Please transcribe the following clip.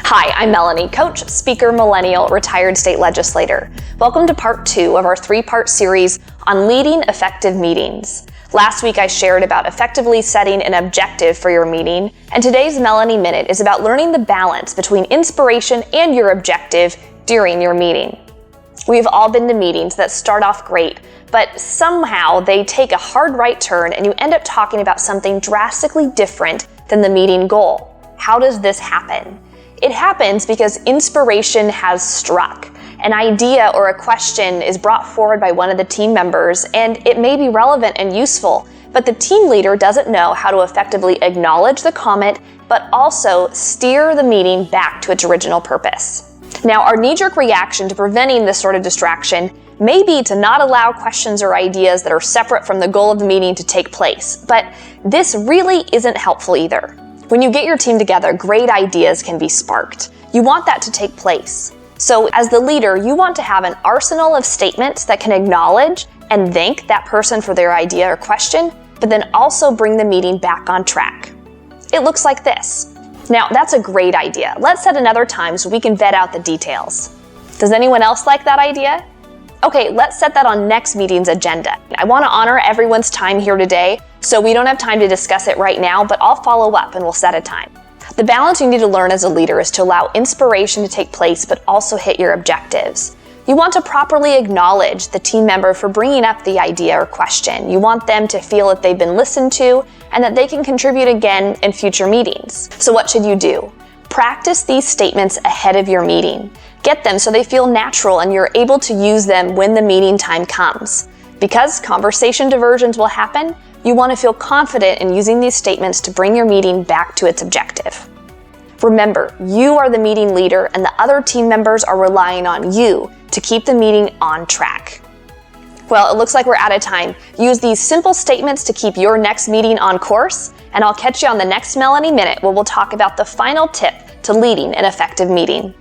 Hi, I'm Melanie, coach, speaker, millennial, retired state legislator. Welcome to part 2 of our 3-part series on leading effective meetings. Last week I shared about effectively setting an objective for your meeting, and today's Melanie Minute is about learning the balance between inspiration and your objective during your meeting. We've all been to meetings that start off great, but somehow they take a hard right turn and you end up talking about something drastically different than the meeting goal. How does this happen? It happens because inspiration has struck. An idea or a question is brought forward by one of the team members, and it may be relevant and useful, but the team leader doesn't know how to effectively acknowledge the comment, but also steer the meeting back to its original purpose. Now, our knee-jerk reaction to preventing this sort of distraction may be to not allow questions or ideas that are separate from the goal of the meeting to take place, but this really isn't helpful either. When you get your team together, great ideas can be sparked. You want that to take place. So as the leader, you want to have an arsenal of statements that can acknowledge and thank that person for their idea or question, but then also bring the meeting back on track. It looks like this. Now, that's a great idea. Let's set another time so we can vet out the details. Does anyone else like that idea? Okay, let's set that on next meeting's agenda. I want to honor everyone's time here today, so we don't have time to discuss it right now, but I'll follow up and we'll set a time. The balance you need to learn as a leader is to allow inspiration to take place, but also hit your objectives. You want to properly acknowledge the team member for bringing up the idea or question. You want them to feel that they've been listened to and that they can contribute again in future meetings. So what should you do? Practice these statements ahead of your meeting. Get them so they feel natural and you're able to use them when the meeting time comes. Because conversation diversions will happen, you want to feel confident in using these statements to bring your meeting back to its objective. Remember, you are the meeting leader and the other team members are relying on you to keep the meeting on track. Well, it looks like we're out of time. Use these simple statements to keep your next meeting on course, and I'll catch you on the next Melanie Minute where we'll talk about the final tip to leading an effective meeting.